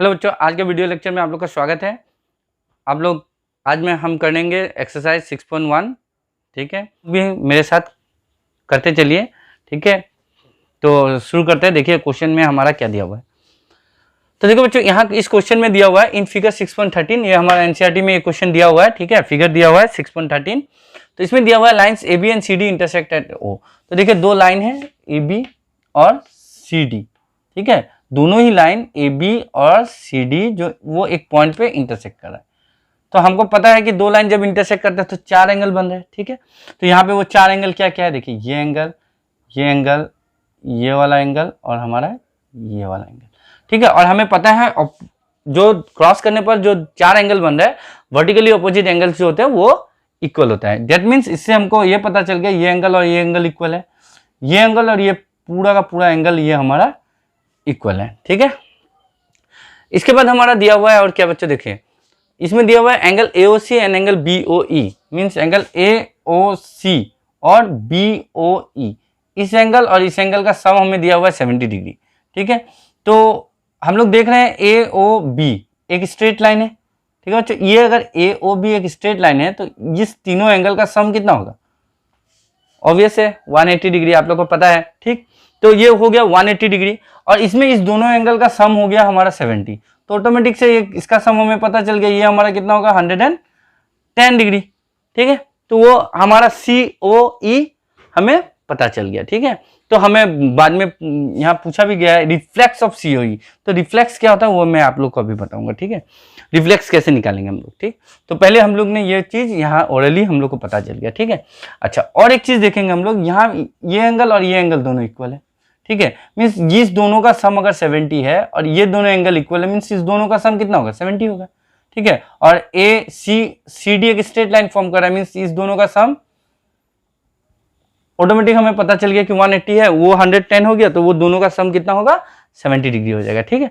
Hello बच्चों, आज के वीडियो लेक्चर में आप लोग का स्वागत है। आप लोग आज हम करेंगे एक्सरसाइज 6.1। ठीक है, भी मेरे साथ करते चलिए। ठीक है, तो शुरू करते हैं। देखिए क्वेश्चन में हमारा क्या दिया हुआ है। तो देखो बच्चों, यहाँ इस क्वेश्चन में दिया हुआ है इन फिगर 6.13। ये हमारा एनसीईआरटी में ये क्वेश्चन दिया हुआ है। ठीक है, फिगर दिया हुआ है 6.13। तो इसमें दिया हुआ है lines A B and C D intersect at O. तो देखिए दो लाइन है ए बी और सी डी। ठीक है, दोनों ही लाइन ए बी और सी डी जो वो एक पॉइंट पे इंटरसेक्ट कर रहा है। तो हमको पता है कि दो लाइन जब इंटरसेक्ट करते हैं तो चार एंगल बन रहे हैं। ठीक है, तो यहाँ पे वो चार एंगल क्या क्या है, देखिए ये एंगल, ये एंगल, ये वाला एंगल और हमारा ये वाला एंगल। ठीक है, और हमें पता है जो क्रॉस करने पर जो चार एंगल बन रहा है वर्टिकली ऑपोजिट एंगल्स जो होते हैं वो इक्वल होता है। दैट मीन्स इससे हमको ये पता चल गया ये एंगल और ये एंगल इक्वल है, ये एंगल और ये पूरा का पूरा एंगल ये हमारा इक्वल है। ठीक है, इसके बाद हमारा दिया हुआ है और क्या बच्चों, देखिए इसमें दिया हुआ है angle AOC and angle BOE। Means angle AOC और BOE, इस एंगल और इस एंगल का सम हमें दिया हुआ है 70 डिग्री। ठीक है, तो हम लोग देख रहे हैं AOB एक स्ट्रेट लाइन है। ठीक है बच्चों, ये अगर AOB एक स्ट्रेट लाइन है तो इस तीनों एंगल का सम कितना होगा, ऑब्वियस है 180 डिग्री, आप लोग को पता है। ठीक, तो ये हो गया 180 डिग्री और इसमें इस दोनों एंगल का सम हो गया हमारा 70। तो ऑटोमेटिक से ये इसका सम हमें पता चल गया, ये हमारा कितना होगा 110 डिग्री। ठीक है, तो वो हमारा COE हमें पता चल गया। ठीक है, तो हमें बाद में यहाँ पूछा भी गया है रिफ्लेक्स ऑफ COE। तो रिफ्लेक्स क्या होता है वो मैं आप लोग को अभी बताऊंगा। ठीक है, रिफ्लेक्स कैसे निकालेंगे हम लोग। ठीक, तो पहले हम लोग ने ये चीज यहाँ ओरली हम लोग को पता चल गया। ठीक है, अच्छा और एक चीज देखेंगे हम लोग, यहाँ ये एंगल और ये एंगल दोनों इक्वल है। ठीक है, मीन्स इस दोनों का सम अगर 70 है और ये दोनों एंगल इक्वल है, मीन्स इस दोनों का सम कितना होगा 70 होगा। ठीक है, और ACD एक स्ट्रेट लाइन फॉर्म कर रहा है, मीन्स इस दोनों का सम ऑटोमेटिक हमें पता चल गया कि 180 है, वो 110 हो गया, तो वो दोनों का सम कितना होगा 70 डिग्री हो जाएगा। ठीक है,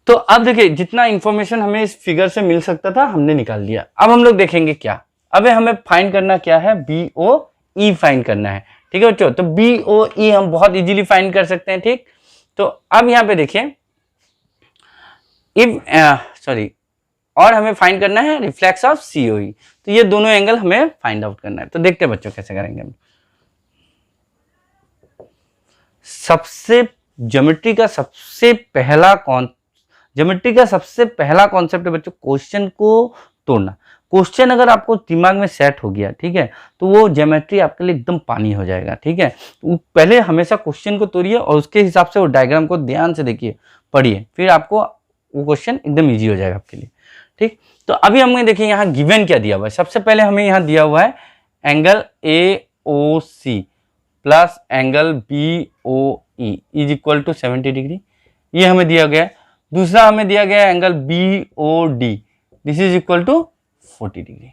तो अब देखिए जितना इंफॉर्मेशन हमें इस फिगर से मिल सकता था हमने निकाल लिया। अब हम लोग देखेंगे क्या, अब हमें फाइंड करना क्या है, BOE फाइंड करना है। ठीक है बच्चों, तो BOE हम बहुत इजीली फाइंड कर सकते हैं। ठीक, तो अब यहाँ पे देखिए और हमें फाइंड करना है रिफ्लेक्स ऑफ COE। तो ये दोनों एंगल हमें फाइंड आउट करना है। तो देखते हैं बच्चों कैसे करेंगे हम। ज्योमेट्री का सबसे पहला कॉन्सेप्ट है बच्चों क्वेश्चन को तोड़ना। क्वेश्चन अगर आपको दिमाग में सेट हो गया, ठीक है, तो वो ज्योमेट्री आपके लिए एकदम पानी हो जाएगा। ठीक है, तो पहले हमेशा क्वेश्चन को तोड़िए और उसके हिसाब से वो डायग्राम को ध्यान से देखिए, पढ़िए, फिर आपको वो क्वेश्चन एकदम इजी हो जाएगा आपके लिए। ठीक, तो अभी हमें देखिए यहाँ गिवन क्या दिया हुआ है। सबसे पहले हमें यहाँ दिया हुआ है angle AOC plus angle BOE is equal to 70 degree, ये हमें दिया गया है। दूसरा हमें दिया गया है angle BOD, this is equal to 40 degree.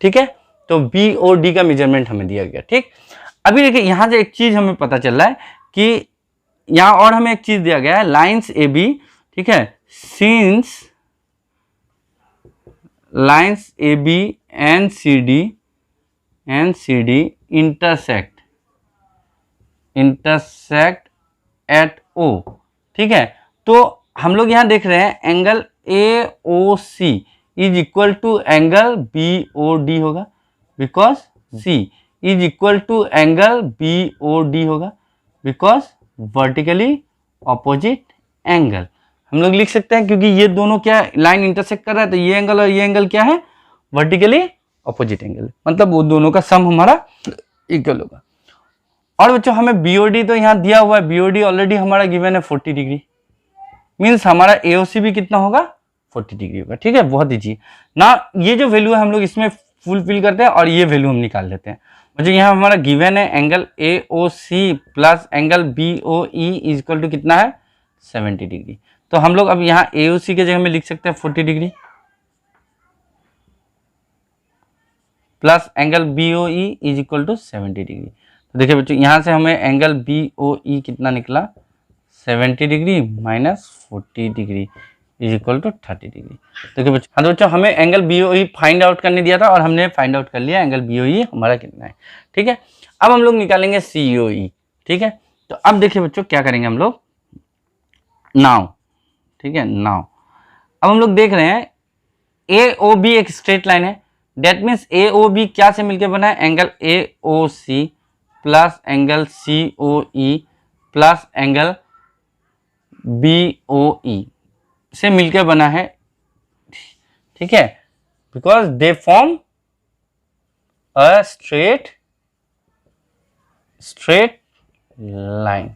ठीक है, तो BOD का मेजरमेंट हमें दिया गया। ठीक, अभी देखिए यहाँ से एक चीज हमें पता चल रहा है कि यहाँ और हमें एक चीज दिया गया है लाइन्स AB। ठीक है, since lines AB and CD intersect at O। ठीक है, तो हम लोग यहां देख रहे हैं angle AOC is equal to angle BOD होगा, because C is equal to angle BOD होगा बिकॉज वर्टिकली ऑपोजिट एंगल। हम लोग लिख सकते हैं क्योंकि ये दोनों क्या लाइन इंटरसेक्ट कर रहा है, तो ये एंगल और ये एंगल क्या है, वर्टिकली ऑपोजिट एंगल, मतलब वो दोनों का सम हमारा इक्वल होगा। और बच्चों हमें BOD तो यहाँ दिया हुआ है, BOD ऑलरेडी हमारा गिवन है 40 डिग्री, मीन्स हमारा AOC भी कितना होगा 40 डिग्री होगा। ठीक है, बहुत ईजी ना, ये जो वैल्यू है हम लोग इसमें फुलफिल करते हैं और ये वैल्यू हम निकाल लेते हैं। बच्चों यहाँ हमारा गिवन है angle AOC plus angle BOE is equal to कितना है 70 डिग्री। तो हम लोग अब यहाँ AOC के जगह में लिख सकते हैं 40 degree plus angle BOE is equal to 70 degree. तो देखिए बच्चों यहाँ से हमें एंगल BOE कितना निकला 70 degree minus 40 degree is equal to 30 degree. देखिए बच्चों, हाँ तो बच्चों हमें एंगल BOE फाइंड आउट करने दिया था और हमने फाइंड आउट कर लिया एंगल BOE हमारा कितना है। ठीक है, अब हम लोग निकालेंगे COE। ठीक है, तो अब देखिए बच्चों क्या करेंगे हम लोग नाउ। ठीक है। नाउ अब हम लोग देख रहे हैं ए ओ बी एक स्ट्रेट लाइन है, that means A O B क्या से मिलकर बना है, angle A O C plus angle C O E plus angle B O E से मिलकर बना है, ठीक है, because they form a straight line,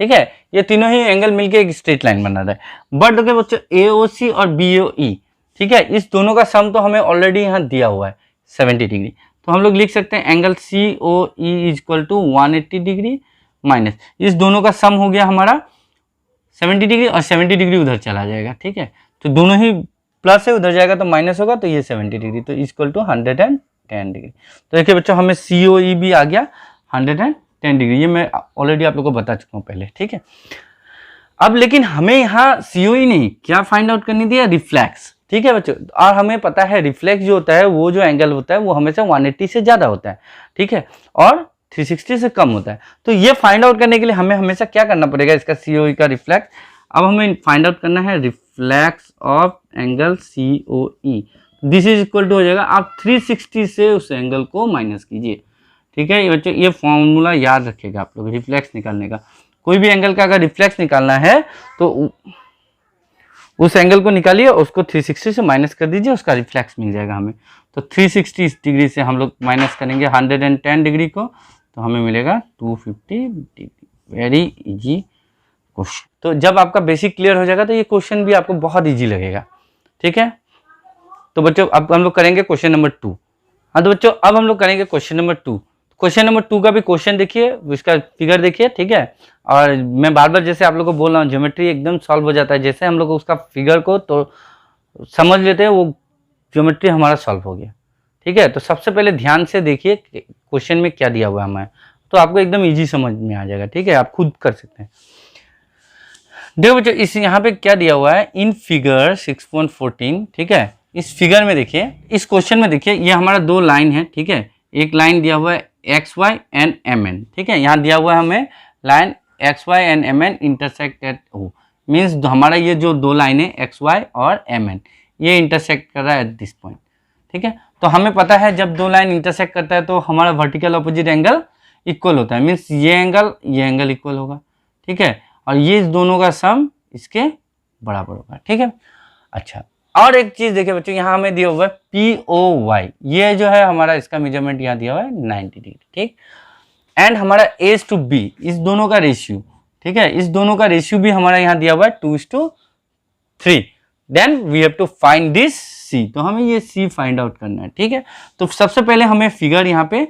ठीक है। ये तीनों ही एंगल मिलके एक स्ट्रेट लाइन बना रहा है। बट देखिए बच्चों ए ओ सी और बी ओ ई, ठीक है, इस दोनों का सम तो हमें ऑलरेडी यहाँ दिया हुआ है 70 डिग्री, तो हम लोग लिख सकते हैं angle C O E is equal to 180 degree minus इस दोनों का सम हो गया हमारा 70 डिग्री और 70 डिग्री उधर चला जाएगा, ठीक है। तो दोनों ही प्लस है, उधर जाएगा तो माइनस होगा, तो ये 70 डिग्री तो इक्वल टू 110 डिग्री। तो देखिए बच्चों हमें सी ओ ई भी आ गया 110 डिग्री, ये मैं ऑलरेडी आप लोगों को बता चुका हूँ पहले, ठीक है। अब लेकिन हमें यहाँ सीओई नहीं क्या फाइंड आउट करनी थी, रिफ्लेक्स, ठीक है बच्चों। और हमें पता है रिफ्लेक्स जो होता है वो जो एंगल होता है वो हमेशा 180 से ज्यादा होता है, ठीक है, और 360 से कम होता है। तो ये फाइंड आउट करने के लिए हमें हमेशा क्या करना पड़ेगा, इसका सीओई का रिफ्लेक्स। अब हमें फाइंड आउट करना है reflex of angle COE, this is equal to हो जाएगा, आप 360 से उस एंगल को माइनस कीजिए, ठीक है बच्चों। ये फॉर्मूला याद रखिएगा आप लोग रिफ्लेक्स निकालने का। कोई भी एंगल का अगर रिफ्लेक्स निकालना है तो उस एंगल को निकालिए, उसको 360 से माइनस कर दीजिए, उसका रिफ्लेक्स मिल जाएगा हमें। तो 360 डिग्री से हम लोग माइनस करेंगे 110 डिग्री को, तो हमें मिलेगा 250 डिग्री। Very easy question. तो जब आपका बेसिक क्लियर हो जाएगा तो ये क्वेश्चन भी आपको बहुत इजी लगेगा, ठीक है। तो बच्चों अब हम लोग करेंगे क्वेश्चन नंबर 2। हाँ तो बच्चों अब हम लोग करेंगे क्वेश्चन नंबर 2। क्वेश्चन नंबर 2 का भी क्वेश्चन देखिए, उसका फिगर देखिए, ठीक है। और मैं बार बार जैसे आप लोगों को बोल रहा हूँ ज्योमेट्री एकदम सॉल्व हो जाता है, जैसे हम लोग उसका फिगर को तो समझ लेते हैं वो ज्योमेट्री हमारा सॉल्व हो गया, ठीक है। तो सबसे पहले ध्यान से देखिए क्वेश्चन में क्या दिया हुआ है हमें, तो आपको एकदम ईजी समझ में आ जाएगा, ठीक है, आप खुद कर सकते हैं। देखो बच्चों इस यहाँ पे क्या दिया हुआ है, इन फिगर 6.14, ठीक है। इस फिगर में देखिए, इस क्वेश्चन में देखिए, ये हमारा दो लाइन है, ठीक है। एक लाइन दिया हुआ है X Y and M N, ठीक है। यहाँ दिया हुआ है हमें line X Y and M N intersect at O, means हमारा ये जो दो लाइन है एक्स वाई और एम एन ये इंटरसेक्ट कर रहा है एट दिस पॉइंट, ठीक है। तो हमें पता है जब दो लाइन इंटरसेक्ट करता है तो हमारा वर्टिकल अपोजिट एंगल इक्वल होता है, मीन्स ये एंगल इक्वल होगा, ठीक है। और ये दोनों का सम इसके बराबर होगा, ठीक है। अच्छा और एक चीज देखिए बच्चों, यहाँ हमें दिया हुआ है पी ओ वाई, ये जो है हमारा इसका मेजरमेंट यहाँ दिया हुआ है 90 डिग्री, ठीक। एंड हमारा एज टू बी, इस दोनों का रेशियो, ठीक है, इस दोनों का रेशियो भी हमारा यहाँ दिया हुआ है 2:3। Then we have to find this C, तो हमें ये सी फाइंड आउट करना है, ठीक है। तो सबसे पहले हमें फिगर यहाँ पे,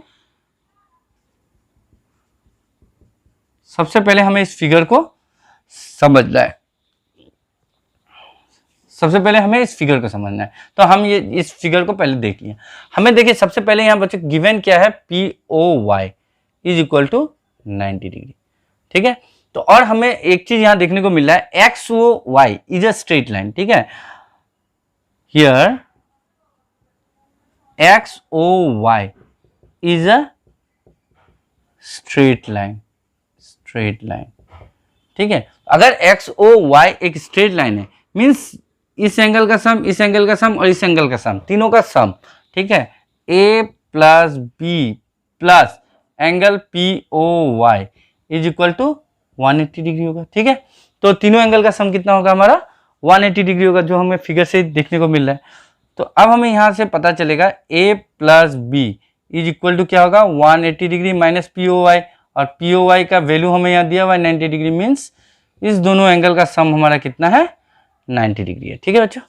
सबसे पहले हमें इस फिगर को समझना है, सबसे पहले हमें इस फिगर को समझना है। तो हम ये इस फिगर को पहले देख लिया। हमें देखिए सबसे पहले यहाँ बच्चे गिवन क्या है, P O Y is equal to 90 degree, ठीक है। तो और हमें एक चीज यहाँ देखने को मिल रहा है, X O Y is a straight line, ठीक है। Here X O Y is a straight line, ठीक है। अगर एक्स ओ वाई एक स्ट्रेट लाइन है, मीन्स इस एंगल का सम, इस एंगल का सम और इस एंगल का सम, तीनों का सम, ठीक है, A plus B plus angle P O Y is equal to 180 degree होगा, ठीक है। तो तीनों एंगल का सम कितना होगा हमारा 180 डिग्री होगा, जो हमें फिगर से देखने को मिल रहा है। तो अब हमें यहां से पता चलेगा A plus B is equal to क्या होगा 180 degree minus P O Y, और पी ओ वाई का वैल्यू हमें यहाँ दिया हुआ है 90 डिग्री, मीन्स इस दोनों एंगल का सम हमारा कितना है 90 डिग्री है, ठीक है बच्चों।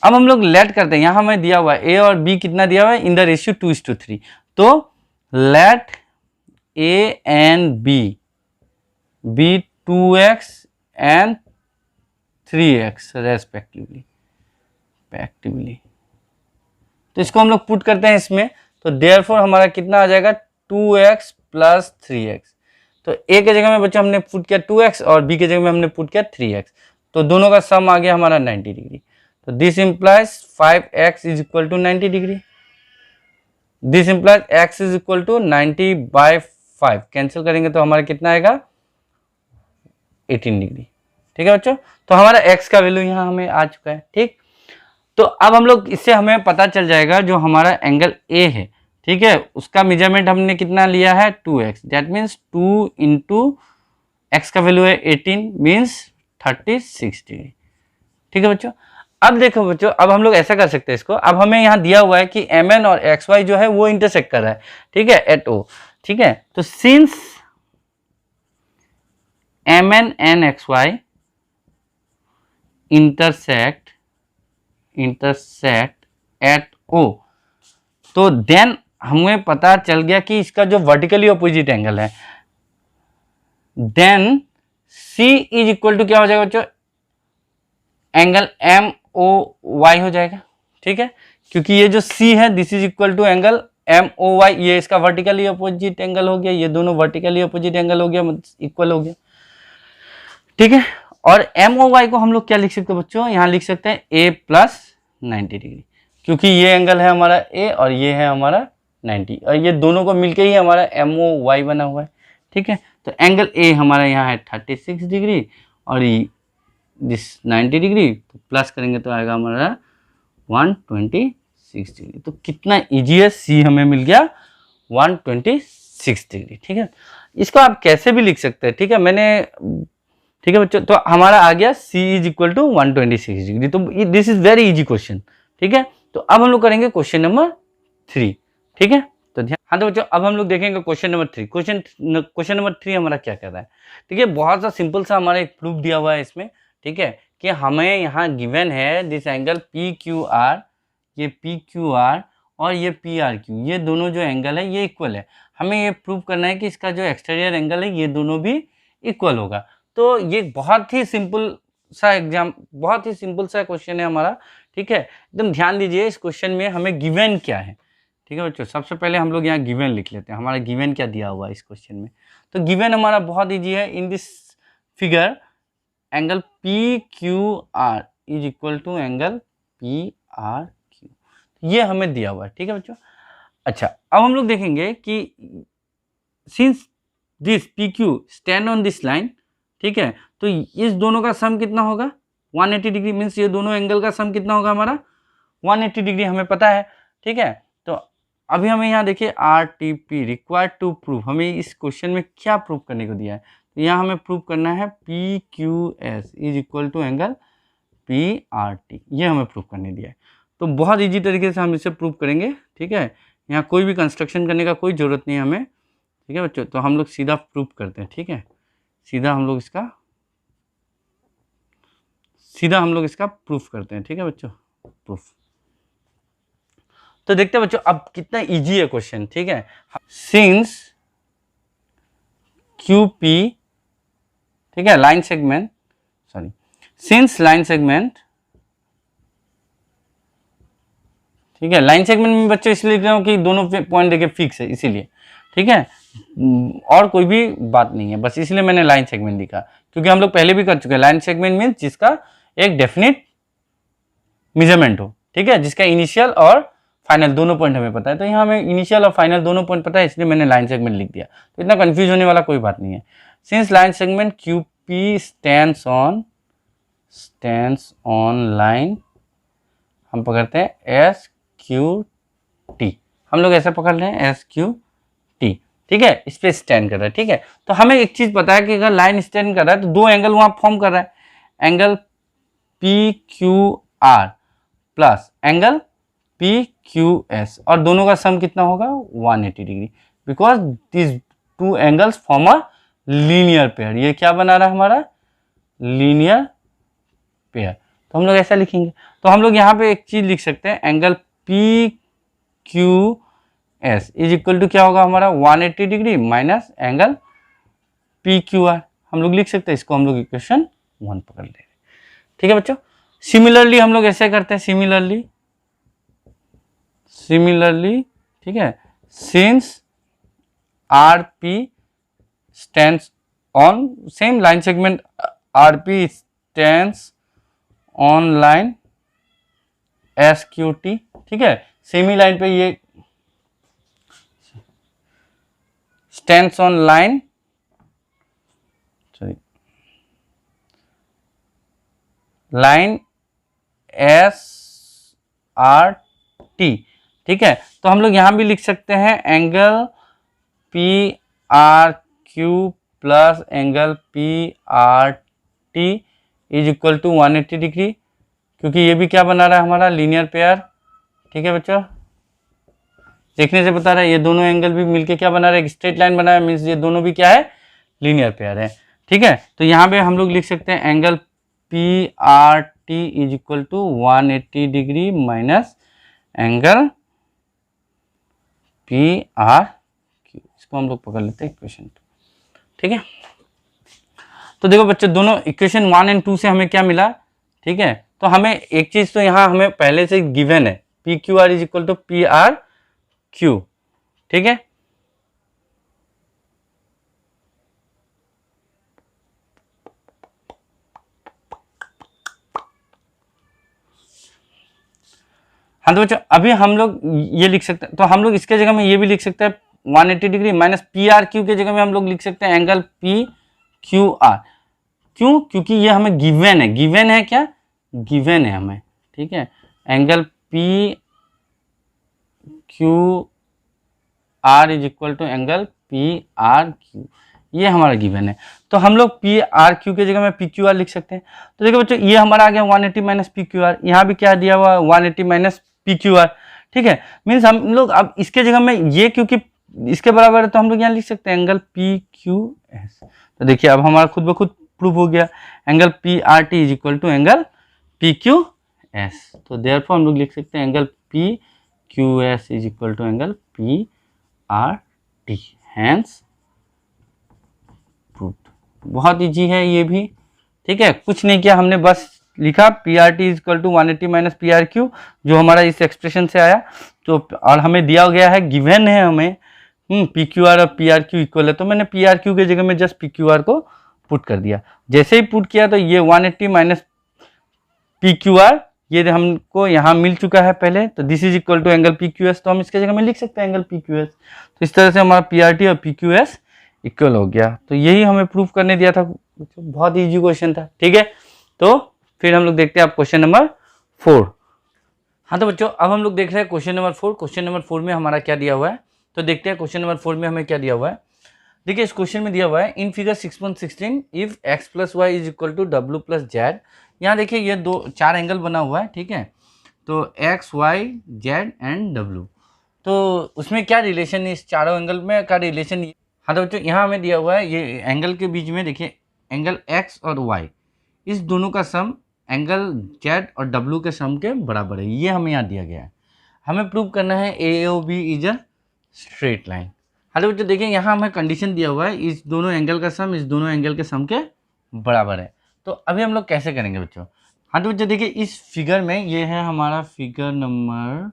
अब हम लोग लेट करते हैं, यहाँ हमें दिया हुआ है ए और बी कितना दिया हुआ है इन द रेशियो 2:3। तो let A and B 2x and 3x respectively, तो इसको हम लोग पुट करते हैं इसमें, तो देयरफॉर हमारा कितना आ जाएगा 2x प्लस 3x। तो ए के जगह में बच्चों हमने पुट किया 2x और बी के जगह में हमने पुट किया 3x, तो दोनों का सम आ गया हमारा 90 डिग्री। तो this implies 5x is equal to 90 degree, this implies x is equal to 90/5, cancel करेंगे तो हमारा कितना आएगा 18 डिग्री, ठीक है बच्चों। तो हमारा x का वैल्यू यहाँ हमें आ चुका है। ठीक, तो अब हम लोग इससे हमें पता चल जाएगा जो हमारा एंगल ए है, ठीक है, उसका मेजरमेंट हमने कितना लिया है 2x, that means 2 into x का वैल्यू है 18 मीन्स 36 डिग्री। ठीक है बच्चों। अब देखो बच्चों, अब हम लोग ऐसा कर सकते हैं इसको, अब हमें यहाँ दिया हुआ है कि mn और xy जो है वो इंटरसेक्ट कर रहा है, ठीक है, एट o। ठीक है, तो since mn and xy intersect at o, तो देन हमें पता चल गया कि इसका जो वर्टिकली अपोजिट एंगल है, then C is equal to क्या हो जाएगा बच्चों, एंगल MOY हो जाएगा। ठीक है, क्योंकि ये जो C है this is equal to angle MOY, ये इसका वर्टिकली अपोजिट एंगल हो गया, ये दोनों वर्टिकली अपोजिट एंगल हो गया, इक्वल हो गया। ठीक है, और MOY को हम लोग क्या लिख सकते हैं बच्चों, यहाँ लिख सकते हैं A प्लस 90 डिग्री, क्योंकि ये एंगल है हमारा A और ये है हमारा 90, और ये दोनों को मिलके ही हमारा MOY बना हुआ है। ठीक है, तो एंगल A हमारा यहाँ है 36 डिग्री और दिस 90 डिग्री, तो प्लस करेंगे तो आएगा हमारा 126 डिग्री। तो कितना इजी है, C हमें मिल गया 126 डिग्री। ठीक है, इसको आप कैसे भी लिख सकते हैं। ठीक है, ठीक है बच्चों, तो हमारा आ गया C is equal to 126 degree. तो this is very easy question. ठीक है, तो अब हम लोग करेंगे क्वेश्चन नंबर 3। ठीक है, तो ध्यान, हाँ तो बच्चों अब हम लोग देखेंगे क्वेश्चन नंबर 3। क्वेश्चन नंबर 3 हमारा क्या कह रहा है, देखिए बहुत सा सिंपल सा हमारा एक प्रूफ दिया हुआ है इसमें। ठीक है, कि हमें यहाँ गिवन है दिस एंगल PQR, ये PQR और ये PRQ, ये दोनों जो एंगल है ये इक्वल है। हमें ये प्रूव करना है कि इसका जो एक्सटीरियर एंगल है ये दोनों भी इक्वल होगा। तो ये बहुत ही सिंपल सा क्वेश्चन है हमारा। ठीक है, एकदम ध्यान दीजिए, इस क्वेश्चन में हमें गिवन क्या है। ठीक है बच्चों, सबसे पहले हम लोग यहाँ गिवन लिख लेते हैं, हमारा गिवन क्या दिया हुआ है इस क्वेश्चन में। तो गिवन हमारा बहुत ईजी है, in this figure angle PQR is equal to angle PRQ, ये हमें दिया हुआ है। ठीक है बच्चों, अच्छा अब हम लोग देखेंगे कि since this PQ stand on this line, ठीक है, तो इस दोनों का सम कितना होगा 180 डिग्री, मीन्स ये दोनों एंगल का सम कितना होगा हमारा 180 डिग्री, हमें पता है। ठीक है, तो अभी हमें यहाँ देखिए RTP रिक्वायर्ड टू प्रूव, हमें इस क्वेश्चन में क्या प्रूव करने को दिया है, तो यहाँ हमें प्रूव करना है PQS is equal to angle PRT, ये हमें प्रूव करने दिया है। तो बहुत ईजी तरीके से हम इसे प्रूव करेंगे। ठीक है, यहाँ कोई भी कंस्ट्रक्शन करने का कोई ज़रूरत नहीं है हमें। ठीक है बच्चों, तो हम लोग सीधा प्रूव करते हैं। ठीक है, सीधा हम लोग इसका प्रूफ करते हैं। ठीक है बच्चों, प्रूफ। तो देखते हैं बच्चों अब कितना इजी है क्वेश्चन। ठीक है, सिंस QP, ठीक है, line segment, since line segment, ठीक है, लाइन सेगमेंट में बच्चों इसलिए लिख रहा हूँ कि दोनों पॉइंट देखिए फिक्स है इसीलिए। ठीक है, और कोई भी बात नहीं है, बस इसलिए मैंने लाइन सेगमेंट लिखा, क्योंकि हम लोग पहले भी कर चुके हैं। लाइन सेगमेंट मीन्स जिसका एक डेफिनेट मेजरमेंट हो, ठीक है, जिसका इनिशियल और फाइनल दोनों पॉइंट हमें पता है। तो यहाँ हमें इनिशियल और फाइनल दोनों पॉइंट पता है, इसलिए मैंने लाइन सेगमेंट लिख दिया। तो इतना कंफ्यूज होने वाला कोई बात नहीं है। Since line segment QP stands on line, हम पकड़ते हैं SQT, हम लोग ऐसे पकड़ रहे हैं SQT। ठीक है, इस पे स्टैंड कर रहा है। ठीक है, तो हमें एक चीज पता है कि अगर लाइन स्टैंड कर रहा है तो दो एंगल वहां फॉर्म कर रहा है, angle PQR plus angle PQS, और दोनों का सम कितना होगा 180 degree, because this two angles form a linear pair. ये क्या बना रहा है हमारा लीनियर पेयर। तो हम लोग ऐसा लिखेंगे, तो हम लोग यहाँ पे एक चीज लिख सकते हैं, angle PQS is equal to क्या होगा हमारा 180 डिग्री माइनस एंगल PQR, हम लोग लिख सकते हैं। इसको हम लोग इक्वेशन 1 पकड़ लेंगे। ठीक है बच्चों, सिमिलरली हम लोग ऐसे करते हैं, सिमिलरली ठीक है, since RP stands on same line segment, RP stands on line SQT, ठीक है, सेमी लाइन पे ये stands on line line S R T, ठीक है। तो हम लोग यहाँ भी लिख सकते हैं angle P R Q plus angle P R T is equal to 180 degree, क्योंकि ये भी क्या बना रहा है हमारा लीनियर पेयर, ठीक है बच्चों। देखने से बता रहा है ये दोनों एंगल भी मिलके क्या बना रहा है, एक स्ट्रेट लाइन बना है, मीन्स ये दोनों भी क्या है, लीनियर पेयर है, ठीक है। तो यहाँ पे हम लोग लिख सकते हैं angle P R T is equal to 180 degree minus angle P R Q. इसको हम लोग पकड़ लेते हैं इक्वेशन 2, ठीक है। तो देखो बच्चों, दोनों इक्वेशन 1 और 2 से हमें क्या मिला, ठीक है। तो हमें एक चीज तो यहाँ हमें पहले से गिवन है, P Q R is equal to P R Q, ठीक है। हाँ तो बच्चों अभी हम लोग ये लिख सकते हैं, तो हम लोग इसके जगह में ये भी लिख सकते हैं 180 degree minus P R Q के जगह में हम लोग लिख सकते हैं एंगल पी क्यू आर। क्यों? क्योंकि ये हमें गिवन है, गिवन है क्या, गिवन है हमें, ठीक है। Angle P Q R is equal to angle P R Q, ये हमारा गिवन है। तो हम लोग पी आर क्यू के जगह में पी क्यू आर लिख सकते हैं। तो देखो बच्चों ये हमारा आ गया 180 माइनस पी क्यू आर, यहाँ भी क्या दिया हुआ 180 माइनस पी क्यू आर, ठीक है। मीन्स हम लोग अब इसके जगह में ये क्योंकि इसके बराबर है तो हम लोग यहाँ लिख सकते हैं एंगल पी क्यू एस। तो देखिए अब हमारा खुद ब खुद प्रूफ हो गया, angle P R T is equal to angle P Q S. तो देयरफॉर हम लोग लिख सकते हैं angle P Q S is equal to angle P R T, hence proved. बहुत इजी है ये भी, ठीक है। कुछ नहीं किया हमने, बस लिखा P R T is equal to 180 minus P R Q, जो हमारा इस एक्सप्रेशन से आया। तो और हमें दिया गया है, गिवन है हमें पी क्यू आर और पी आर क्यू इक्वल है, तो मैंने पी आर क्यू के जगह में जस्ट पी क्यू आर को पुट कर दिया। जैसे ही पुट किया तो ये 180 माइनस पी क्यू आर ये हमको यहाँ मिल चुका है पहले, तो this is equal to angle P Q S, तो हम इसके जगह में लिख सकते हैं एंगल पी क्यू एस। तो इस तरह से हमारा पी आर टी और पी क्यू एस इक्वल हो गया। तो यही हमें प्रूफ करने दिया था, बहुत इजी क्वेश्चन था, ठीक है। तो फिर हम लोग देखते हैं अब क्वेश्चन नंबर 4। हाँ तो बच्चों अब हम लोग देख रहे हैं क्वेश्चन नंबर 4। क्वेश्चन नंबर 4 में हमारा क्या दिया हुआ है, तो देखते हैं क्वेश्चन नंबर 4 में हमें क्या दिया हुआ है। देखिए इस क्वेश्चन में दिया हुआ है in figure 6.16 if x plus Y is equal to W plus Z. यहाँ देखिए ये 4 एंगल बना हुआ है, ठीक है। तो x y z and w, तो उसमें क्या रिलेशन है, इस चारों एंगल में का रिलेशन। हाँ तो बच्चों यहाँ हमें दिया हुआ है ये एंगल के बीच में देखिए एंगल x और y, इस दोनों का सम एंगल z और w के सम के बराबर है, ये हमें यहाँ दिया गया है। हमें प्रूव करना है A O B is a straight line. हाँ तो बच्चों देखिए यहाँ हमें कंडीशन दिया हुआ है इस दोनों एंगल का सम इस दोनों एंगल के सम के बराबर है। तो अभी हम लोग कैसे करेंगे बच्चों। हाँ तो बच्चों देखिए इस फिगर में ये है हमारा फिगर नंबर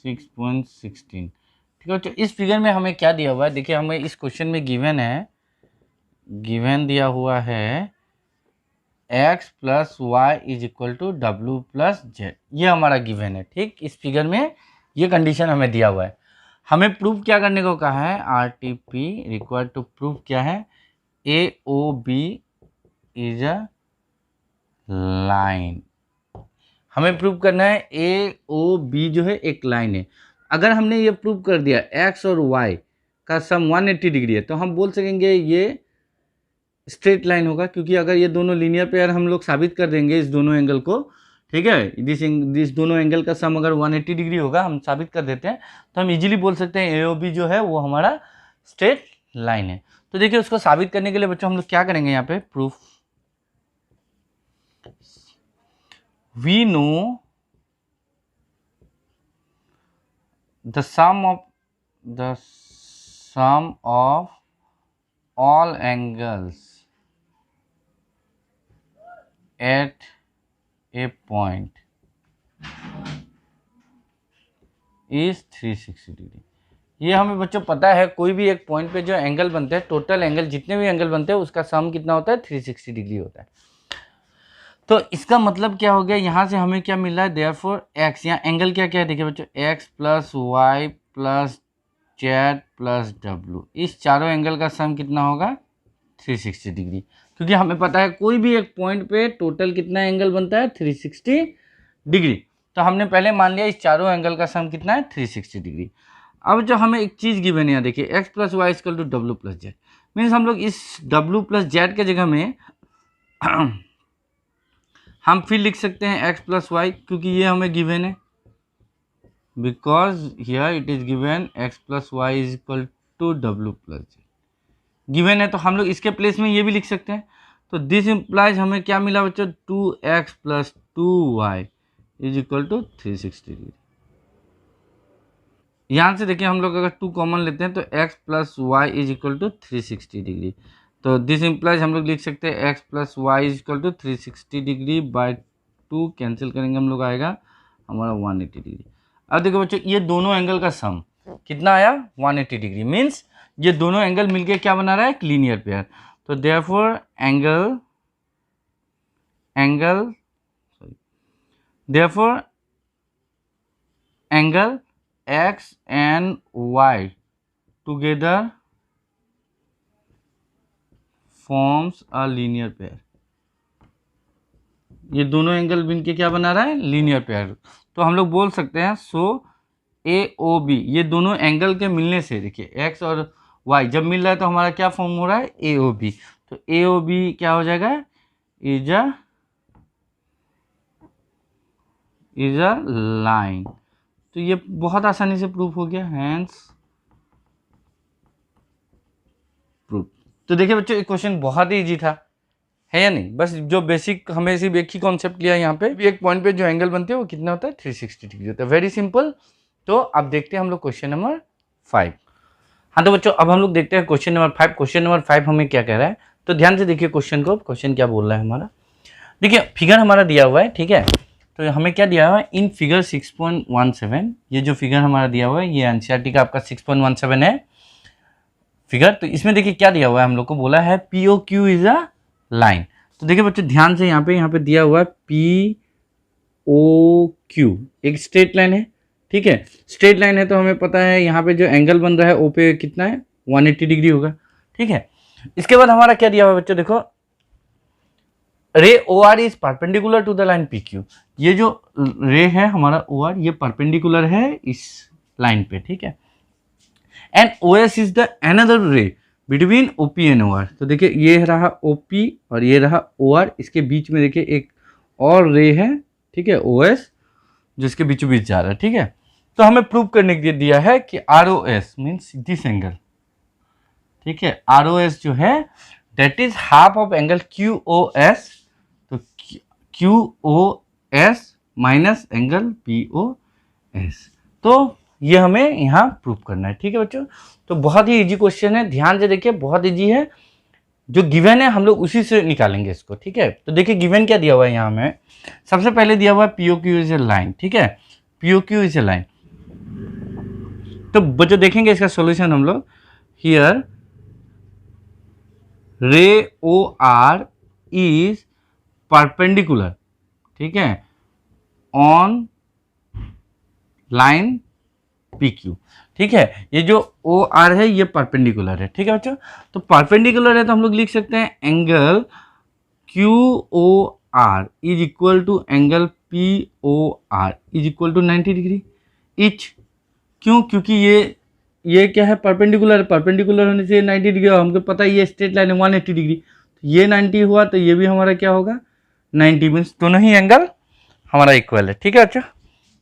6.16, ठीक है बच्चों। इस फिगर में हमें क्या दिया हुआ है, देखिए हमें इस क्वेश्चन में गिवन है, गिवन दिया हुआ है x plus Y is equal to W plus Z, ये हमारा गिवन है, ठीक। इस फिगर में ये कंडीशन हमें दिया हुआ है। हमें प्रूफ क्या करने को कहा है, R T P required to proof क्या है, A O B is a line. हमें प्रूफ करना है ए ओ बी जो है एक लाइन है। अगर हमने ये प्रूफ कर दिया x और y का सम 180 डिग्री है तो हम बोल सकेंगे ये स्ट्रेट लाइन होगा, क्योंकि अगर ये दोनों लीनियर पेयर हम लोग साबित कर देंगे इस दोनों एंगल को, ठीक है। दिस दोनों एंगल का सम अगर 180 डिग्री होगा, हम साबित कर देते हैं, तो हम इजीली बोल सकते हैं एओबी जो है वो हमारा स्ट्रेट लाइन है। तो देखिए उसको साबित करने के लिए बच्चों हम लोग क्या करेंगे, यहाँ पे proof we know the sum of all angles at a point is 360 degree. ये हमें बच्चों पता है कोई भी एक पॉइंट पे जो एंगल बनते हैं, टोटल एंगल जितने भी एंगल बनते हैं उसका सम कितना होता है, 360 डिग्री होता है। तो इसका मतलब क्या हो गया, यहाँ से हमें क्या मिल रहा है, देयरफॉर x, यहाँ एंगल क्या क्या है देखिए बच्चों, x plus Y plus Z plus W, इस चारों एंगल का सम कितना होगा 360 डिग्री। क्योंकि हमें पता है कोई भी एक पॉइंट पे टोटल कितना एंगल बनता है 360 डिग्री। तो हमने पहले मान लिया इस चारों एंगल का सम कितना है 360 डिग्री। अब जो हमें एक चीज़ गिवन है यहाँ देखिए x plus Y equal to W plus Z, means हम लोग इस w प्लस जेड के जगह में हम फिर लिख सकते हैं x प्लस वाई, क्योंकि ये हमें गिवन है, because here it is given x plus Y is equal to W plus Z given है। तो हम लोग इसके प्लेस में ये भी लिख सकते हैं। तो दिस इम्प्लाइज हमें क्या मिला बच्चों 2x plus 2y is equal to 360 degree. यहाँ से देखिए हम लोग अगर 2 कॉमन लेते हैं तो x plus Y is equal to 360 degree. तो दिस इम्प्लाइज हम लोग लिख सकते हैं x plus Y is equal to 360 degree by 2, cancel करेंगे हम लोग आएगा हमारा 180 डिग्री। अब देखो बच्चों ये दोनों एंगल का सम कितना आया 180 डिग्री, मीन्स ये दोनों एंगल मिलके क्या बना रहा है एक लीनियर पेयर। तो therefore angle x and y together forms a linear pair। ये दोनों एंगल मिलके क्या बना रहा है लीनियर पेयर। तो हम लोग बोल सकते हैं सो AOB, ये दोनों एंगल के मिलने से देखिए x और y जब मिल रहा है तो हमारा क्या फॉर्म हो रहा है AOB। तो AOB क्या हो जाएगा इज अ लाइन। तो ये बहुत आसानी से प्रूफ हो गया, हैंस प्रूफ। तो देखिए बच्चों एक क्वेश्चन बहुत ही इजी था, है या नहीं। बस जो बेसिक हमें सिर्फ एक ही कॉन्सेप्ट लिया यहाँ पे, एक पॉइंट पे जो एंगल बनते हैं वो कितना होता है 360 डिग्री होता है, वेरी सिंपल। तो अब देखते हैं हम लोग क्वेश्चन नंबर 5। हाँ तो बच्चों अब हम लोग देखते हैं क्वेश्चन नंबर 5। क्वेश्चन नंबर 5 हमें क्या कह रहा है, तो ध्यान से देखिए क्वेश्चन को। क्वेश्चन क्या बोल रहा है हमारा, देखिए फिगर हमारा दिया हुआ है, ठीक है। तो हमें क्या दिया हुआ है इन फिगर 6.17, ये जो फिगर हमारा दिया हुआ है ये एनसीईआरटी का आपका 6.17 है फिगर। तो इसमें देखिए क्या दिया हुआ है, हम लोग को बोला है POQ इज अ लाइन। तो देखिए बच्चों ध्यान से यहाँ पे दिया हुआ है POQ एक स्ट्रेट लाइन है, ठीक है। स्ट्रेट लाइन है तो हमें पता है यहाँ पे जो एंगल बन रहा है ओ पे कितना है 180 डिग्री होगा, ठीक है। इसके बाद हमारा क्या दिया हुआ है बच्चों, देखो ray OR is perpendicular to the line PQ। ये जो रे है हमारा OR ये परपेंडिकुलर है इस लाइन पे, ठीक है। And OS is the another रे बिटवीन OP एंड OR। तो देखिए ये रहा OP और ये रहा OR, इसके बीच में देखिए एक और रे है, ठीक है, OS जो इसके बीचों बीच जा रहा है, ठीक है। तो हमें प्रूव करने के लिए दिया है कि ROS मीन्स दिस एंगल, ठीक है, ROS जो है that is half of angle QOS। तो QOS माइनस एंगल POS। तो ये हमें यहाँ प्रूव करना है, ठीक है बच्चों। तो बहुत ही इजी क्वेश्चन है, ध्यान से देखिए बहुत इजी है, जो गिवन है हम लोग उसी से निकालेंगे इसको, ठीक है। तो देखिए गिवन क्या दिया हुआ है यहाँ में, सबसे पहले दिया हुआ है POQ इज ए लाइन, ठीक है, POQ इज ए लाइन। तो बच्चों देखेंगे इसका सॉल्यूशन हम लोग, हियर रे OR इज परपेंडिकुलर, ठीक है, ऑन लाइन PQ, ठीक है। ये जो OR है ये परपेंडिकुलर है, ठीक है बच्चों। तो परपेंडिकुलर है तो हम लोग लिख सकते हैं angle QOR is equal to angle POR is equal to 90 degree each. क्यों, क्योंकि ये क्या है परपेंडिकुलर, परपेंडिकुलर होने से 90 डिग्री, हमको पता है ये स्ट्रेट लाइन है 180 डिग्री, तो ये 90 हुआ तो ये भी हमारा क्या होगा 90, मीन्स दोनों ही एंगल हमारा इक्वल है, ठीक है बच्चों।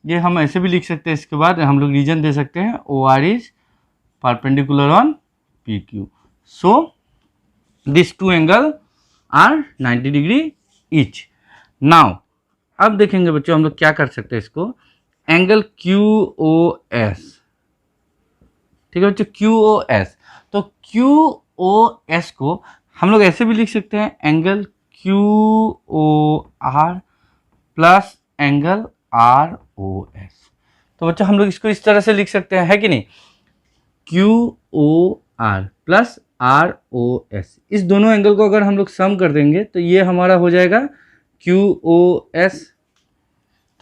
ये हम ऐसे भी लिख सकते हैं, इसके बाद हम लोग रीजन दे सकते हैं OR is perpendicular on PQ, so this two angle are 90 degree each. Now अब देखेंगे बच्चों हम लोग क्या कर सकते हैं इसको, एंगल QOS, ठीक है बच्चों, QOS। तो QOS को हम लोग ऐसे भी लिख सकते हैं angle QOR plus angle ROS। तो बच्चों हम लोग इसको इस तरह से लिख सकते हैं, है कि नहीं, QOR प्लस ROS, इस दोनों एंगल को अगर हम लोग सम कर देंगे तो ये हमारा हो जाएगा QOS।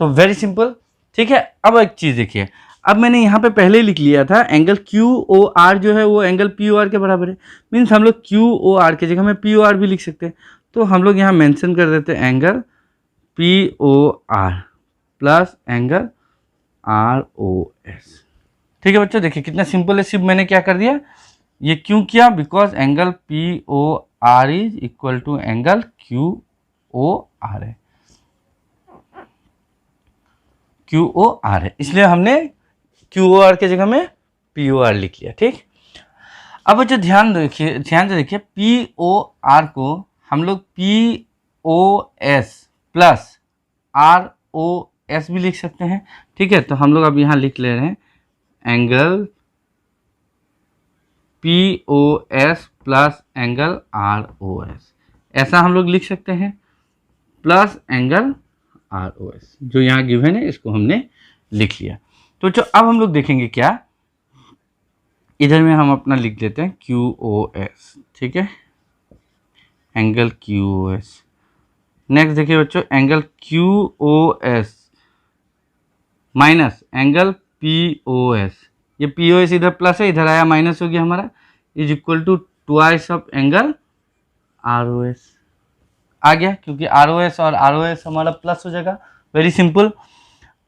तो वेरी सिंपल, ठीक है। अब एक चीज़ देखिए, अब मैंने यहाँ पे पहले ही लिख लिया था एंगल क्यू ओ आर जो है वो एंगल पी ओ आर के बराबर है, मीन्स हम लोग क्यू ओ आर की जगह में पी ओ आर भी लिख सकते हैं। तो हम लोग यहाँ मेंशन कर देते हैं angle P O R plus angle R O S. ठीक है बच्चों, देखिए कितना सिंपल है। सिर्फ मैंने क्या कर दिया, ये क्यों किया, because angle P O R is equal to angle Q O R है, क्यू ओ आर है, इसलिए हमने क्यू ओ आर की जगह में पी ओ आर लिख लिया। ठीक, अब बच्चों ध्यान से देखिए पी ओ आर को हम लोग P O S plus R O S भी लिख सकते हैं। ठीक है, तो हम लोग अब यहाँ लिख ले रहे हैं angle P O S plus angle R O S, ऐसा हम लोग लिख सकते हैं, plus angle R O S जो यहाँ गिवन है इसको हमने लिख लिया। तो जो अब हम लोग देखेंगे क्या, इधर में हम अपना लिख देते हैं क्यू ओ एस। ठीक है, angle Q O S. Next देखिए बच्चों angle Q O S minus angle P O S, ये पी ओ एस इधर प्लस है, इधर आया माइनस हो गया हमारा, is equal to twice of angle R O S आ गया, क्योंकि आर ओ एस और आर ओ एस हमारा प्लस हो जाएगा। Very simple.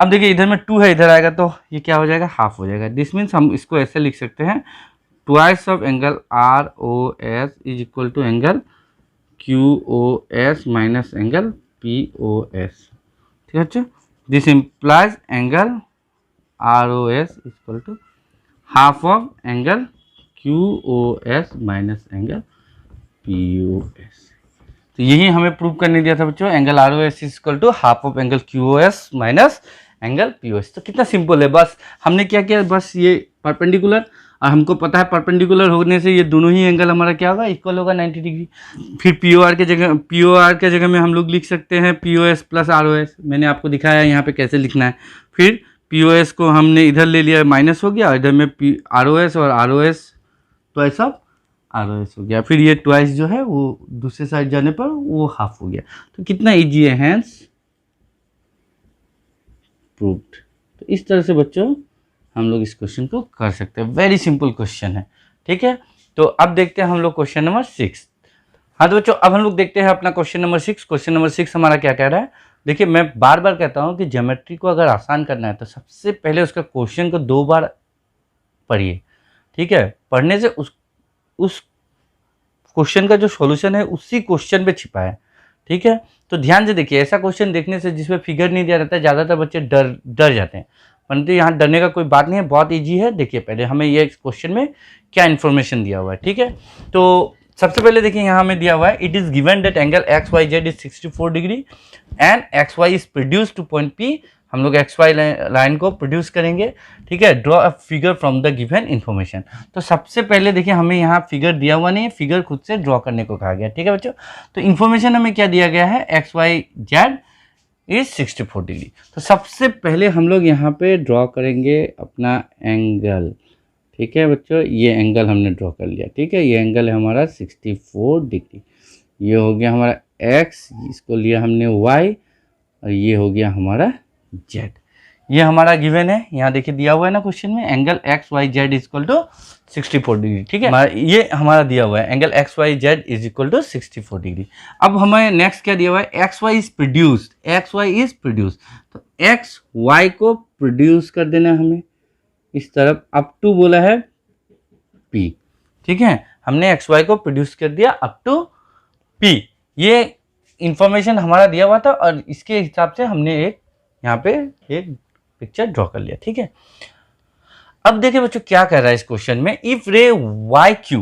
अब देखिए इधर में 2 है, इधर आएगा तो ये क्या हो जाएगा, हाफ हो जाएगा। दिस मीन्स हम इसको ऐसे लिख सकते हैं twice of angle R O S is equal to angle Q O S minus angle P O S. ठीक है बच्चों, this implies angle R O S equal to half of angle Q O S minus angle P O S. तो यही हमें prove करने दिया था बच्चों, angle R O S equal to half of angle Q O S minus angle P O S. तो कितना simple है, बस हमने क्या किया, बस ये परपेंडिकुलर, और हमको पता है परपेंडिकुलर होने से ये दोनों ही एंगल हमारा क्या होगा, इक्वल होगा 90 डिग्री। फिर पी ओ आर के जगह में हम लोग लिख सकते हैं P O S plus R O S. मैंने आपको दिखाया है यहाँ पे कैसे लिखना है। फिर पी ओ एस को हमने इधर ले लिया, माइनस हो गया, इधर में पी आर ओ एस और R O S twice of R O S हो गया। फिर ये ट्वाइस जो है वो दूसरे साइड जाने पर वो हाफ हो गया। तो कितना ईजी है, हैंस प्रूव्ड। तो इस तरह से बच्चों हम लोग इस क्वेश्चन को कर सकते हैं, वेरी सिंपल क्वेश्चन है। ठीक है, तो अब देखते हैं हम लोग क्वेश्चन नंबर 6। हाँ तो बच्चों अब हम लोग देखते हैं अपना क्वेश्चन नंबर 6। क्वेश्चन नंबर 6 हमारा क्या कह रहा है, देखिए मैं बार बार कहता हूँ कि ज्योमेट्री को अगर आसान करना है तो सबसे पहले उसका क्वेश्चन को 2 बार पढ़िए। ठीक है, पढ़ने से उस क्वेश्चन का जो सॉल्यूशन है उसी क्वेश्चन पे छिपा है। ठीक है, तो ध्यान से देखिए, ऐसा क्वेश्चन देखने से जिसमें फिगर नहीं दिया रहता है ज़्यादातर बच्चे डर जाते हैं, परंतु यहाँ डरने का कोई बात नहीं है, बहुत इजी है। देखिए पहले हमें ये क्वेश्चन में क्या इन्फॉर्मेशन दिया हुआ है। ठीक है, तो सबसे पहले देखिए यहाँ हमें दिया हुआ है, it is given that angle X Y Z is 64 degree and X Y is produce to point P. हम लोग एक्स वाई लाइन को प्रोड्यूस करेंगे। ठीक है, draw a figure from the given information. तो सबसे पहले देखिए हमें यहाँ फिगर दिया हुआ नहीं है, फिगर खुद से ड्रॉ करने को कहा गया। ठीक है बच्चों, तो इन्फॉर्मेशन हमें क्या दिया गया है, X Y Z is 64 degree. तो सबसे पहले हम लोग यहाँ पे ड्रॉ करेंगे अपना एंगल। ठीक है बच्चों, ये एंगल हमने ड्रॉ कर लिया। ठीक है, ये एंगल है हमारा 64 डिग्री। ये हो गया हमारा एक्स, इसको लिया हमने वाई, और ये हो गया हमारा जेड। ये हमारा गिवन है, यहाँ देखिए दिया हुआ है ना क्वेश्चन में, angle X Y Z is equal to 64 degree. ठीक है, ये हमारा दिया हुआ है angle X Y Z is equal to 64 degree. अब हमें नेक्स्ट क्या दिया हुआ है, X Y is produced, X Y is produced. तो एक्स वाई को प्रोड्यूस कर देना है हमें इस तरफ, अप टू बोला है पी। ठीक है, हमने एक्स वाई को प्रोड्यूस कर दिया अप टू पी। ये इंफॉर्मेशन हमारा दिया हुआ था और इसके हिसाब से हमने एक यहाँ पे एक पिक्चर ड्रॉ कर लिया। ठीक है, अब देखिए बच्चों क्या कर रहा है इस क्वेश्चन में, इफ रे वाई क्यू,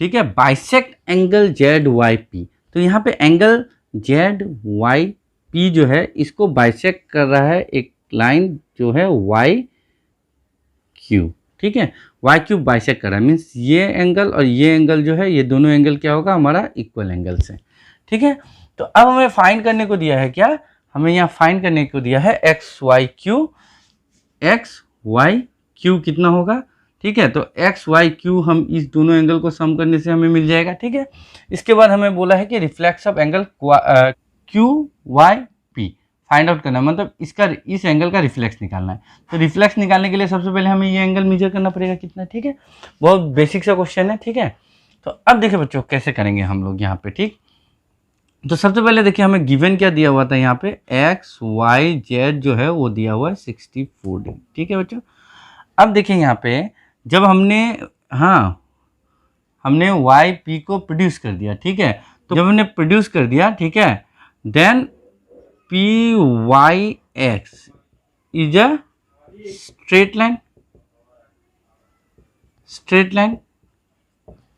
ठीक है, bisect angle Z Y P. तो यहाँ पे एंगल जेड वाई पी जो है इसको बाइसेक्ट कर रहा है एक लाइन जो है वाई क्यू। ठीक है, वाई क्यू बाइसेक्ट कर रहा है, मीन्स ये एंगल और ये एंगल जो है ये दोनों एंगल क्या होगा हमारा इक्वल एंगल से। ठीक है, तो अब हमें फाइंड करने को दिया है क्या, हमें यहाँ फाइंड करने को दिया है एक्स वाई क्यू कितना होगा। ठीक है, तो एक्स वाई क्यू हम इस दोनों एंगल को सम करने से हमें मिल जाएगा। ठीक है, इसके बाद हमें बोला है कि reflex of angle Q Y P, find out करना है, मतलब इसका इस एंगल का रिफ्लेक्स निकालना है। तो रिफ्लेक्स निकालने के लिए सबसे पहले हमें ये एंगल मेजर करना पड़ेगा कितना, ठीक है। बहुत बेसिक सा क्वेश्चन है, ठीक है। तो अब देखिए बच्चों कैसे करेंगे हम लोग यहाँ पे, ठीक। तो सबसे पहले देखिए हमें गिवन क्या दिया हुआ था यहाँ पे, एक्स वाई जेड जो है वो दिया हुआ है 64 डिग्री, ठीक है बच्चों। अब देखिए यहाँ पे जब हमने वाई पी को प्रोड्यूस कर दिया, ठीक है। तो जब हमने प्रोड्यूस कर दिया, ठीक है, then P Y X is a straight line.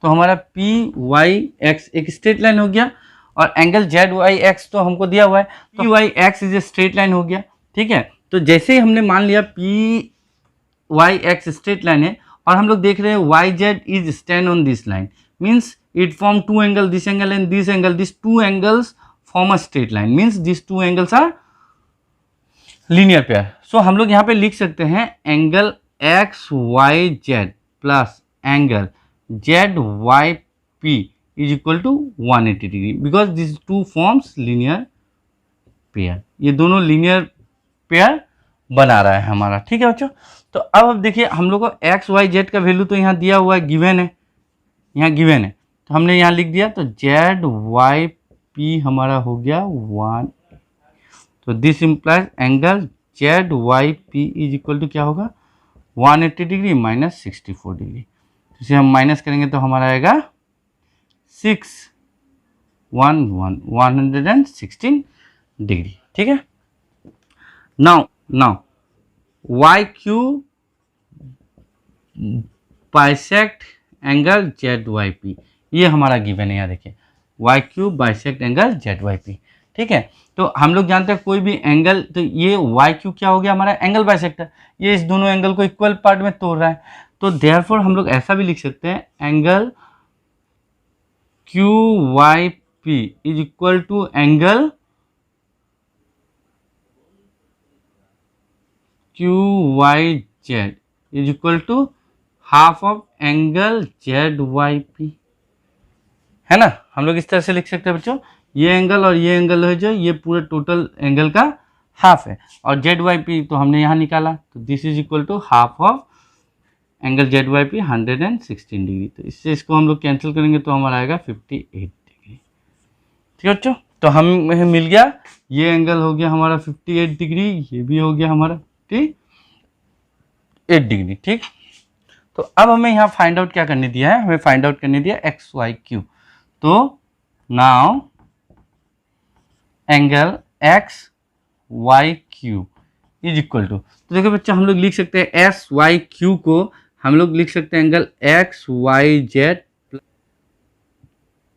तो हमारा पी वाई एक्स एक स्ट्रेट लाइन हो गया, और एंगल जेड वाई एक्स तो हमको दिया हुआ है, P Y X is a straight line हो गया, ठीक है। तो जैसे ही हमने मान लिया P Y X straight line है, और हम लोग देख रहे हैं Y Z is stand on this line, means it form two angle, this angle and this angle, this two angles form a straight line, means this two angles are linear pair. So हम लोग यहाँ पे लिख सकते हैं angle X Y Z plus angle Z Y P is equal to 180 degree, because this two forms linear pair, ये दोनों linear pair बना रहा है हमारा, ठीक है बच्चों। तो अब देखिए हम लोग को एक्स वाई जेड का वैल्यू तो यहाँ दिया हुआ है, गिवन है, यहाँ गिवन है, तो हमने यहाँ लिख दिया। तो जेड वाई पी हमारा हो गया 1, तो this implies angle Z Y P is equal to क्या होगा, 180 डिग्री माइनस 64 डिग्री। इसे हम माइनस करेंगे तो हमारा आएगा 116 डिग्री, ठीक है। Now Y Q bisect angle Z Y P, ये हमारा गिवन है, यहाँ देखिए Y Q bisect angle Z Y P, ठीक है। तो हम लोग जानते हैं कोई भी एंगल, तो ये वाई क्यू क्या हो गया हमारा एंगल बाइसेक्टर, ये इस दोनों एंगल को इक्वल पार्ट में तोड़ रहा है। तो देयरफॉर हम लोग ऐसा भी लिख सकते हैं angle Q Y P is equal to angle Q Y Z is equal to half of angle Z Y P, है ना। हम लोग इस तरह से लिख सकते हैं बच्चों, ये एंगल और ये एंगल है जो ये पूरे टोटल एंगल का हाफ है, और जेड वाई पी तो हमने यहाँ निकाला, तो this is equal to half of angle Z Y P 116 degree. तो इससे इसको हम लोग कैंसिल करेंगे तो हमारा आएगा 58 डिग्री, ठीक है बच्चों। तो हमें मिल गया ये एंगल हो गया हमारा 58 डिग्री, ये भी हो गया हमारा 58 डिग्री, ठीक। तो अब हमें यहाँ फाइंड आउट क्या करने दिया है, हमें फाइंड आउट करने दिया एक्स वाई क्यू। तो now angle X Y Q is equal to, तो देखो बच्चा हम लोग लिख सकते हैं एस वाई क्यू को हम लोग लिख सकते हैं angle X Y Z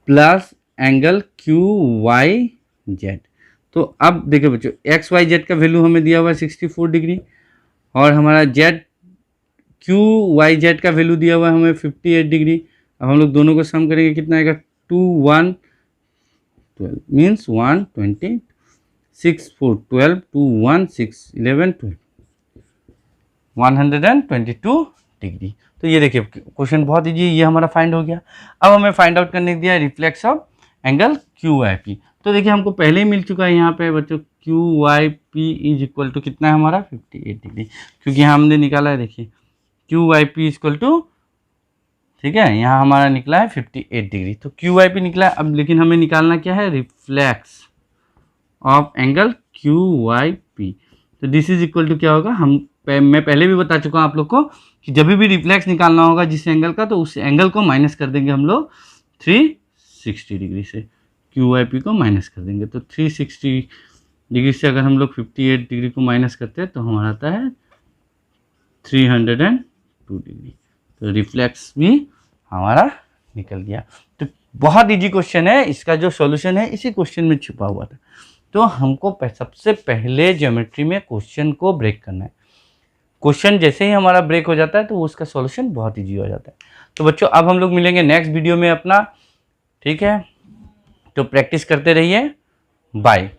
plus angle Q Y Z. तो अब देखिए बच्चों एक्स वाई जेड का वैल्यू हमें दिया हुआ है 64 डिग्री, और हमारा जेड क्यू वाई जेड का वैल्यू दिया हुआ है हमें 58 डिग्री। अब हम लोग दोनों को सम करेंगे, कितना आएगा 2 1 12 मीन्स 120 6 4 12 2 1 6 11 12 122 डिग्री। तो ये देखिए क्वेश्चन बहुत इजी, ये हमारा फाइंड हो गया। अब हमें फाइंड आउट करने दिया reflex of angle Q Y P. तो देखिए हमको पहले ही मिल चुका है यहाँ पे बच्चों Q Y P is equal to कितना है हमारा 58 डिग्री, क्योंकि यहाँ हमने निकाला है, देखिए Q Y P is equal to, ठीक है, यहाँ हमारा निकला है 58 डिग्री। तो क्यू वाई पी निकला है। अब लेकिन हमें निकालना क्या है, reflex of angle Q Y P. तो दिस इज इक्वल टू क्या होगा, मैं पहले भी बता चुका हूँ आप लोग को कि जब भी रिफ्लेक्स निकालना होगा जिस एंगल का, तो उस एंगल को माइनस कर देंगे हम लोग 360 डिग्री से, क्यू वाई पी को माइनस कर देंगे। तो 360 डिग्री से अगर हम लोग 58 डिग्री को माइनस करते हैं तो हमारा आता है 302 डिग्री। तो रिफ्लेक्स भी हमारा निकल गया। तो बहुत इजी क्वेश्चन है, इसका जो सॉल्यूशन है इसी क्वेश्चन में छुपा हुआ था। तो हमको सबसे पहले ज्योमेट्री में क्वेश्चन को ब्रेक करना है। क्वेश्चन जैसे ही हमारा ब्रेक हो जाता है तो उसका सॉल्यूशन बहुत इजी हो जाता है। तो बच्चों अब हम लोग मिलेंगे नेक्स्ट वीडियो में अपना, ठीक है। तो प्रैक्टिस करते रहिए, बाय।